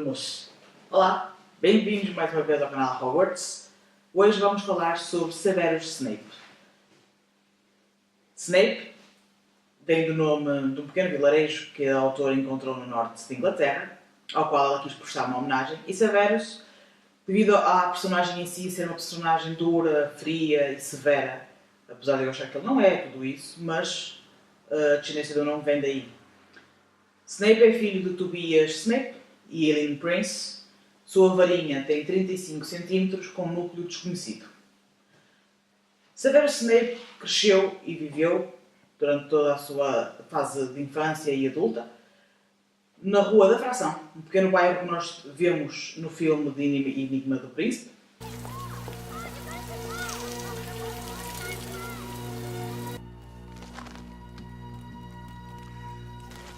almoço. Olá, bem-vindos mais uma vez ao canal Hogwarts. Hoje vamos falar sobre Severus Snape. Snape vem do nome de um pequeno vilarejo que a autora encontrou no norte de Inglaterra, ao qual ela quis prestar uma homenagem, e Severus, devido à personagem em si ser uma personagem dura, fria e severa, apesar de eu achar que ele não é tudo isso, mas a descendência do nome vem daí. Snape é filho de Tobias Snape e Eileen Prince. Sua varinha tem 35 cm com um núcleo desconhecido. Severus Snape cresceu e viveu, durante toda a sua fase de infância e adulta, na Rua da Fração, um pequeno bairro que nós vemos no filme de Enigma do Príncipe.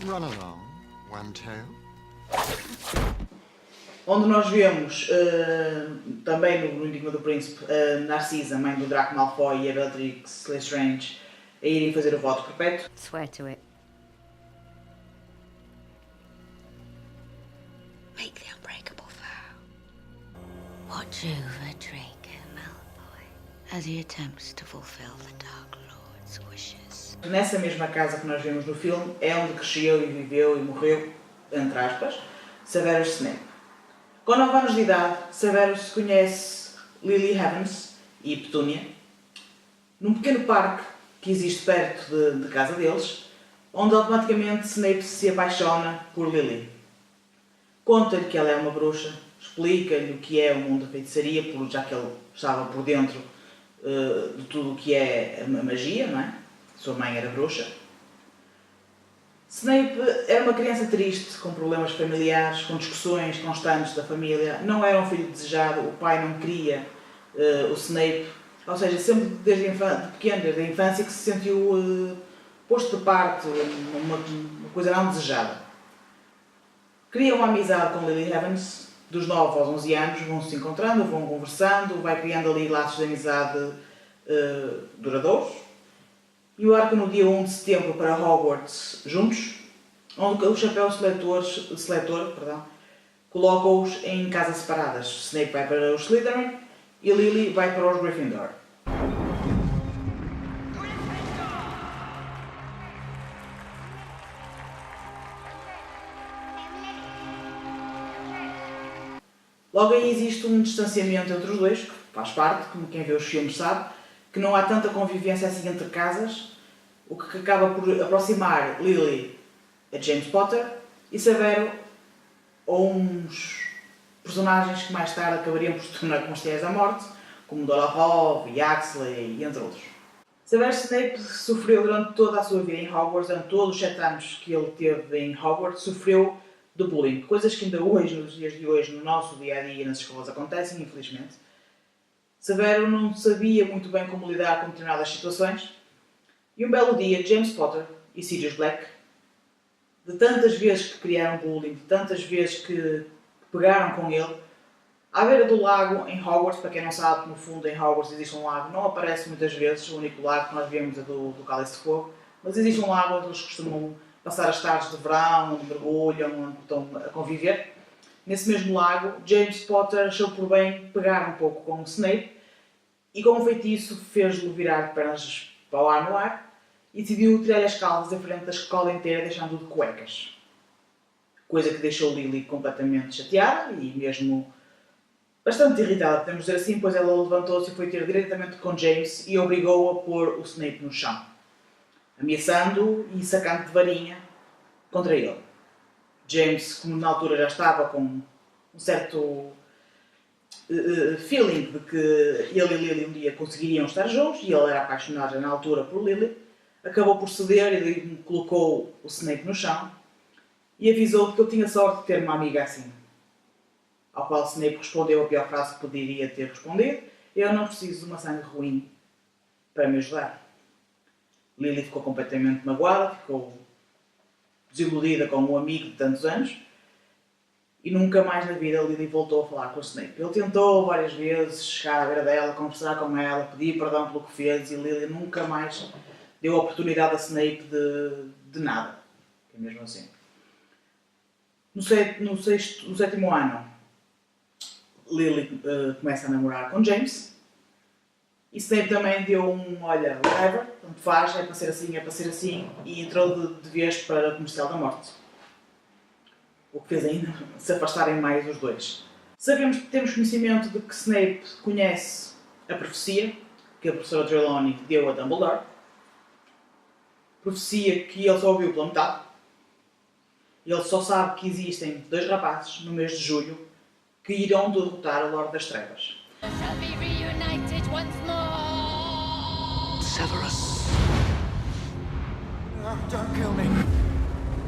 Run along, One-Tail. Onde nós vemos, também no Enigma do Príncipe, Narcisa, mãe do Draco Malfoy, e a Bellatrix Lestrange a irem fazer o voto perpétuo. Swear to it. Make the unbreakable vow. Watch over Draco Malfoy as he attempts to fulfill the Dark Lord's wishes. Nessa mesma casa que nós vemos no filme é onde cresceu e viveu e morreu, entre aspas, Severus Snape. Com 9 anos de idade, Severus conhece Lily Evans e Petúnia num pequeno parque que existe perto de casa deles, onde automaticamente Snape se apaixona por Lily. Conta-lhe que ela é uma bruxa, explica-lhe o que é o mundo da feitiçaria, já que ele estava por dentro de tudo o que é a magia, não é? Sua mãe era bruxa. Snape era uma criança triste, com problemas familiares, com discussões constantes da família. Não era um filho desejado, o pai não queria o Snape. Ou seja, sempre desde pequeno, desde a infância, que se sentiu posto de parte, uma coisa não desejada. Cria uma amizade com Lily Evans, dos 9 aos 11 anos, vão se encontrando, vão conversando, vai criando ali laços de amizade duradouros. E embarcam no dia 1 de setembro para Hogwarts juntos, onde o chapéu seletor coloca-os em casas separadas. Snape vai para os Slytherin e Lily vai para os Gryffindor. Logo aí existe um distanciamento entre os dois, que faz parte, como quem vê os filmes sabe, que não há tanta convivência assim entre casas, o que acaba por aproximar Lily a James Potter e Severo a uns personagens que mais tarde acabariam por se tornar conselheiros da morte, como Dolohov e Axley, e entre outros. Severus Snape sofreu durante toda a sua vida em Hogwarts, durante todos os 7 anos que ele teve em Hogwarts, sofreu de bullying, coisas que ainda hoje, nos dias de hoje, no nosso dia-a-dia nas escolas acontecem, infelizmente. Severo não sabia muito bem como lidar com determinadas situações, e um belo dia James Potter e Sirius Black, de tantas vezes que criaram bullying, de tantas vezes que pegaram com ele, à beira do lago em Hogwarts, para quem não sabe, no fundo em Hogwarts existe um lago, não aparece muitas vezes, o único lago que nós vemos é do Cálice de Fogo, mas existe um lago onde eles costumam passar as tardes de verão, onde mergulham, onde estão a conviver. Nesse mesmo lago, James Potter achou por bem pegar um pouco com o Snape e com um feitiço fez-lo virar de pernas para o ar no ar e decidiu tirar as calças em frente da escola inteira, deixando-o de cuecas. Coisa que deixou Lily completamente chateada e mesmo bastante irritada, podemos dizer assim, pois ela levantou-se e foi ter diretamente com James e obrigou-o a pôr o Snape no chão, ameaçando-o e sacando de varinha contra ele. James, como na altura já estava com um certo feeling de que ele e Lily um dia conseguiriam estar juntos, e ele era apaixonado na altura por Lily, acabou por ceder e colocou o Snape no chão e avisou que ele tinha sorte de ter uma amiga assim. Ao qual Snape respondeu a pior frase que poderia ter respondido: eu não preciso de uma sangue ruim para me ajudar. Lily ficou completamente magoada, ficou desiludida com o amigo de tantos anos e nunca mais na vida Lily voltou a falar com o Snape. Ele tentou várias vezes chegar à beira dela, conversar com ela, pedir perdão pelo que fez e Lily nunca mais deu a oportunidade a Snape de nada. Que é mesmo assim. No sétimo ano, Lily começa a namorar com James. E Snape também deu olha, whatever, tanto faz, é para ser assim, e entrou de vez para a Comercial da Morte. O que fez ainda se afastarem mais os dois. Temos conhecimento de que Snape conhece a profecia que a professora Trelawney deu a Dumbledore. Profecia que ele só ouviu pela metade. Ele só sabe que existem 2 rapazes no mês de julho que irão derrotar o Lorde das Trevas. Shall be reunited once more. Severus. No, don't kill me.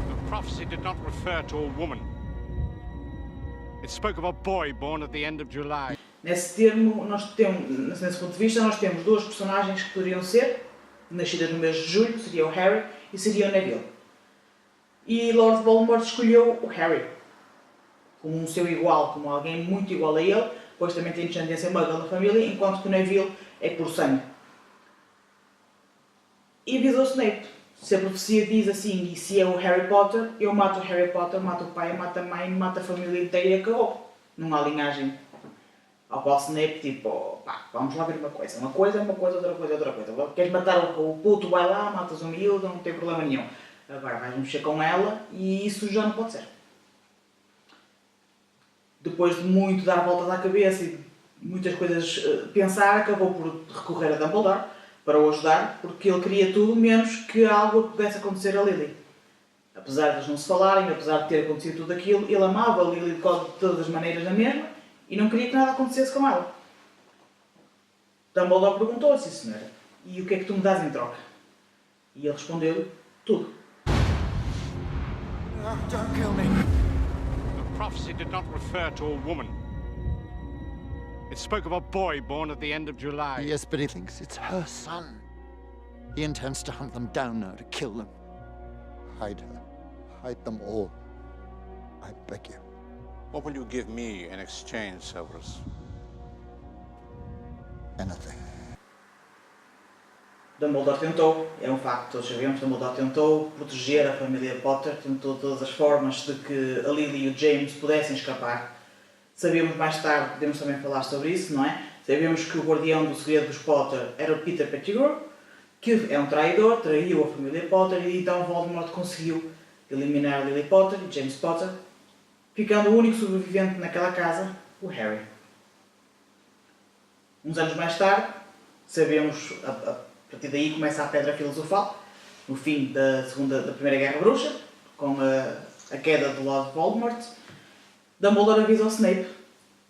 The prophecy did not refer to a woman. It spoke of a boy born at the end of July. Nesse ponto de vista, nós temos 2 personagens que poderiam ser nascidas no mês de julho, seria o Harry e seria o Neville. E Lord Voldemort escolheu o Harry como um seu igual, como alguém muito igual a ele, pois também tem descendência muggle na família, enquanto que o Neville é por sangue. E avisou Snape: se a profecia diz assim, e se é o Harry Potter, eu mato o Harry Potter, mato o pai, mato a mãe, mato a família inteira e acabou. Não há linhagem. Ao qual Snape, tipo, pá, vamos lá ver uma coisa. Uma coisa é uma coisa, outra coisa é outra coisa. Queres matar o puto, vai lá, matas o miúdo, não tem problema nenhum. Agora vais mexer com ela e isso já não pode ser. Depois de muito dar voltas à cabeça e muitas coisas pensar, acabou por recorrer a Dumbledore para o ajudar, porque ele queria tudo menos que algo pudesse acontecer a Lily. Apesar de eles não se falarem, apesar de ter acontecido tudo aquilo, ele amava a Lily de todas as maneiras na mesma e não queria que nada acontecesse com ela. Dumbledore perguntou-lhe: sim senhora, e o que é que tu me dás em troca? E ele respondeu-lhe: tudo. No, don't kill me. The prophecy did not refer to a woman. It spoke of a boy born at the end of July. Yes, but he thinks it's her son. He intends to hunt them down now, to kill them. Hide her. Hide them all. I beg you. What will you give me in exchange, Severus? Anything. Dumbledore tentou, é um facto, todos sabemos, Dumbledore tentou proteger a família Potter, tentou todas as formas de que a Lily e o James pudessem escapar. Sabíamos mais tarde, podemos também falar sobre isso, não é? Sabíamos que o guardião do segredo dos Potter era o Peter Pettigrew, que é um traidor, traiu a família Potter e então Voldemort conseguiu eliminar Lily Potter e James Potter, ficando o único sobrevivente naquela casa, o Harry. Uns anos mais tarde, sabemos, a partir daí começa a Pedra Filosofal, no fim da Primeira Guerra Bruxa, com a queda de Lord Voldemort. Dumbledore avisa ao Snape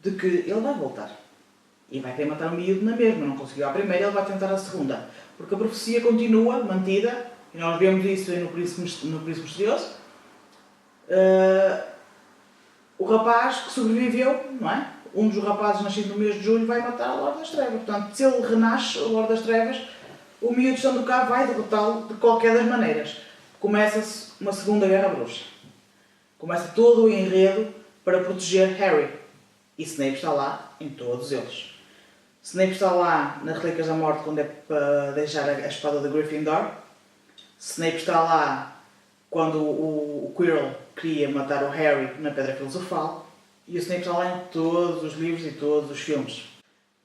de que ele vai voltar. E vai querer matar o miúdo na mesma. Não conseguiu a primeira, ele vai tentar a segunda. Porque a profecia continua mantida, e nós vemos isso no Príncipe Misterioso. O rapaz que sobreviveu, não é? Um dos rapazes nascido no mês de julho vai matar o Lorde das Trevas. Portanto, se ele renasce, o Lorde das Trevas, o miúdo estando cá vai derrotá-lo de qualquer das maneiras. Começa-se uma segunda guerra bruxa. Começa todo o enredo para proteger Harry. E Snape está lá em todos eles. Snape está lá nas Relíquias da Morte quando é para deixar a espada de Gryffindor. Snape está lá quando o Quirrell queria matar o Harry na Pedra Filosofal. E o Snape está lá em todos os livros e todos os filmes.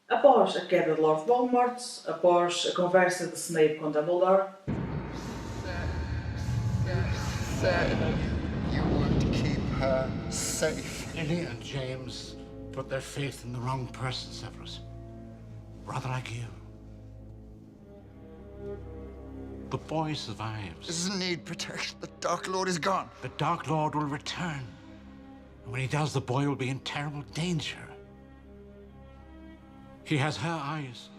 Após a queda de Lord Voldemort, após a conversa de Snape com Dumbledore, Said you would keep her safe. Lily and James put their faith in the wrong person, Severus. Rather like you. The boy survives. Doesn't need protection. The Dark Lord is gone. The Dark Lord will return. And when he does, the boy will be in terrible danger. He has her eyes.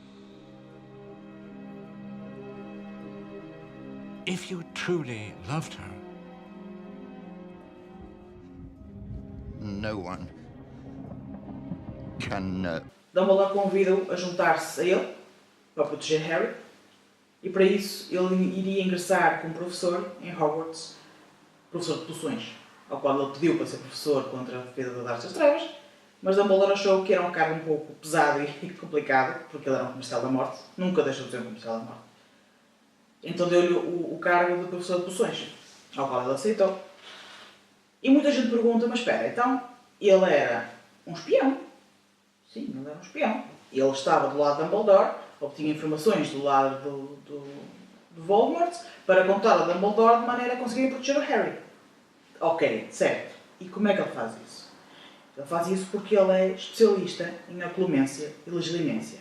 If you truly loved her, No one can know. Dumbledore convida-o a juntar-se a ele para proteger Harry. E para isso ele iria ingressar como professor em Hogwarts, professor de poções, ao qual ele pediu para ser professor contra a defesa das Artes das Trevas, mas Dumbledore achou que era um cargo um pouco pesado e complicado, porque ele era um comercial da morte, nunca deixou de ser um comercial da morte. Então deu-lhe o cargo de professor de poções, ao qual ele aceitou. E muita gente pergunta, mas espera, então ele era um espião? Sim, ele era um espião. Ele estava do lado de Dumbledore, obtinha informações do lado do Voldemort para contar a Dumbledore de maneira a conseguir proteger o Harry. Ok, certo. E como é que ele faz isso? Ele faz isso porque ele é especialista em oculência e legilimência.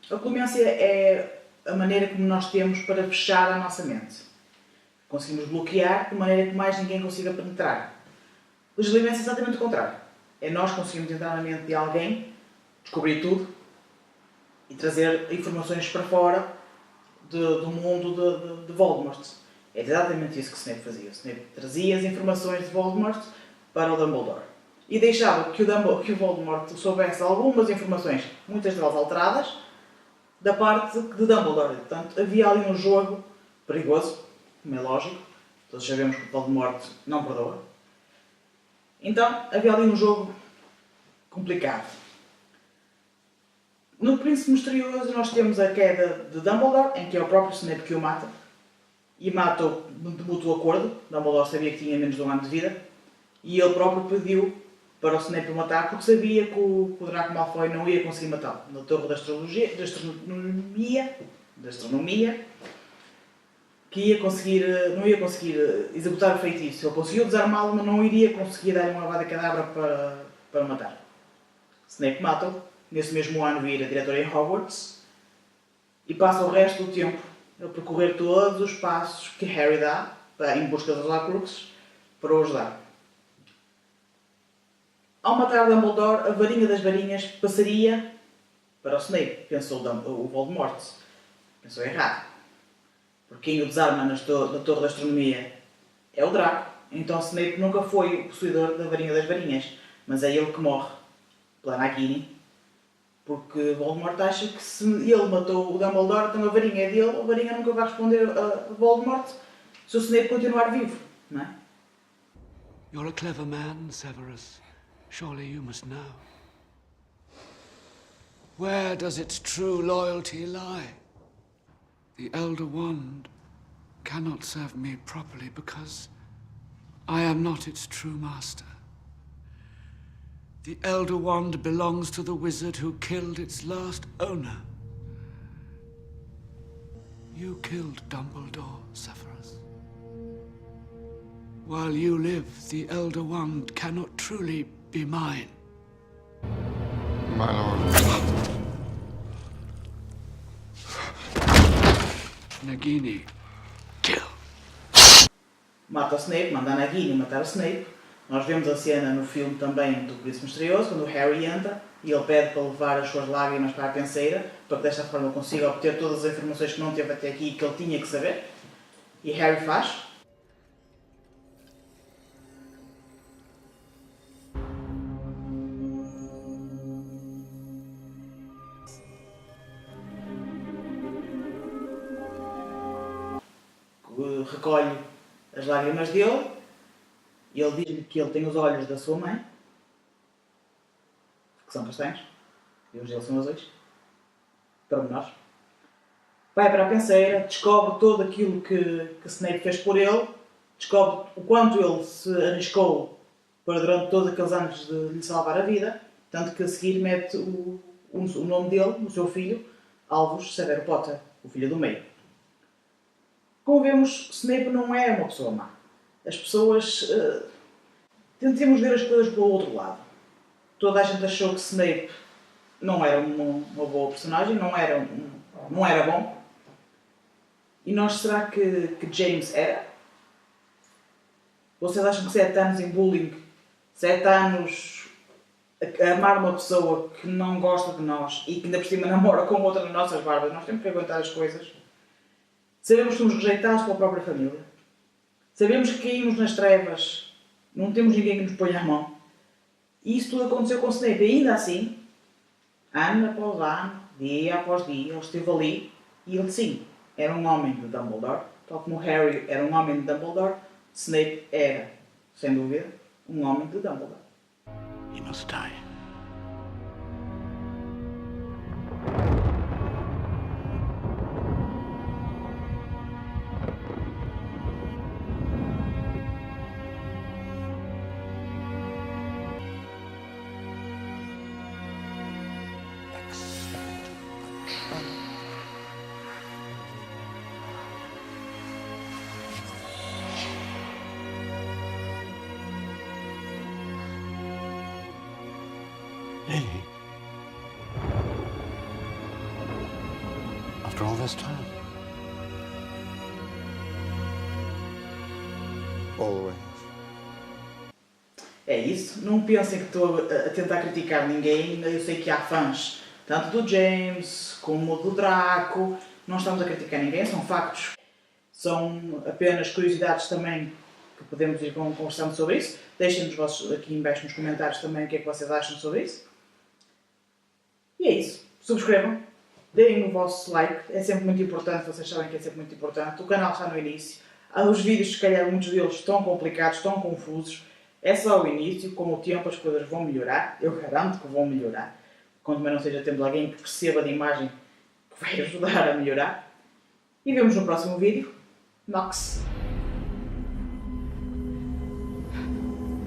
A oculência é a maneira como nós temos para fechar a nossa mente. Conseguimos bloquear de maneira que mais ninguém consiga penetrar. Legilimência é exatamente o contrário. É nós conseguimos entrar na mente de alguém, descobrir tudo e trazer informações para fora do mundo de Voldemort. É exatamente isso que Snape fazia. Snape trazia as informações de Voldemort para o Dumbledore. E deixava que o Voldemort soubesse algumas informações, muitas delas alteradas, da parte de Dumbledore. Portanto, havia ali um jogo perigoso, como é lógico. Todos sabemos que o Voldemort não perdoa. Então, havia ali um jogo complicado. No Príncipe Misterioso nós temos a queda de Dumbledore, em que é o próprio Snape que o mata. E mata-o de mútuo acordo. Dumbledore sabia que tinha menos de um ano de vida. E ele próprio pediu para o Snape o matar, porque sabia que o Draco Malfoy não ia conseguir matá-lo. Na Torre da Astronomia, que não ia conseguir executar o feitiço. Ele conseguiu desarmá-lo, mas não iria conseguir dar uma Avada Kedavra para matar. Snape mata-o. Nesse mesmo ano vira diretor em Hogwarts e passa o resto do tempo a percorrer todos os passos que Harry dá em busca dos Horcruxes para o ajudar. Ao matar Dumbledore, a varinha das varinhas passaria para o Snape, pensou o Voldemort. Pensou errado. Porque quem o desarma na Torre da Astronomia é o Draco. Então Snape nunca foi o possuidor da varinha das varinhas, mas é ele que morre pela Nagini. Porque Voldemort acha que se ele matou o Dumbledore, então a varinha é dele, a varinha nunca vai responder a Voldemort se o Snape continuar vivo, não é? You're a clever man, Severus. Surely you must know. Where does its true loyalty lie? The Elder Wand cannot serve me properly because I am not its true master. The Elder Wand belongs to the wizard who killed its last owner. You killed Dumbledore, Severus. While you live, the Elder Wand cannot truly be mine. My lord. Nagini, kill. Mata o Snape, manda a Nagini matar o Snape. Nós vemos a cena no filme também do Príncipe Misterioso, quando o Harry entra e ele pede para levar as suas lágrimas para a penseira, para que desta forma consiga obter todas as informações que não teve até aqui e que ele tinha que saber. E Harry faz. Recolhe as lágrimas dele e ele diz-lhe que ele tem os olhos da sua mãe, que são castanhos, e os dele são azuis, para nós. Vai para a penseira, descobre tudo aquilo que Snape fez por ele, descobre o quanto ele se arriscou para durante todos aqueles anos de lhe salvar a vida, tanto que a seguir mete o nome dele, o seu filho, Albus Severo Potter, o filho do meio. Como vemos, Snape não é uma pessoa má. As pessoas... tentemos ver as coisas pelo outro lado. Toda a gente achou que Snape não era uma boa personagem, não era bom. E nós, será que James era? Vocês acham que 7 anos em bullying, 7 anos a amar uma pessoa que não gosta de nós e que ainda por cima namora com outra das nossas barbas, nós temos que aguentar as coisas? Sabemos que somos rejeitados pela própria família. Sabemos que caímos nas trevas, não temos ninguém que nos ponha a mão. E isso tudo aconteceu com Snape. E ainda assim, ano após ano, dia após dia, ele esteve ali e ele sim, era um homem de Dumbledore. Tal como Harry era um homem de Dumbledore, Snape era, sem dúvida, um homem de Dumbledore. He must die. After all this time. Always. É isso. Não pensem que estou a tentar criticar ninguém. Eu sei que há fãs, tanto do James como do Draco. Não estamos a criticar ninguém, são factos. São apenas curiosidades também que podemos ir conversando sobre isso. Deixem-nos aqui em baixo nos comentários também o que é que vocês acham sobre isso. E é isso. Subscrevam. Deem o vosso like. É sempre muito importante. Vocês sabem que é sempre muito importante. O canal está no início. Os vídeos, se calhar, muitos deles estão complicados, estão confusos. É só o início. Com o tempo as coisas vão melhorar. Eu garanto que vão melhorar. Quando também não seja tendo alguém que perceba de imagem que vai ajudar a melhorar. E vemos no próximo vídeo. Nox!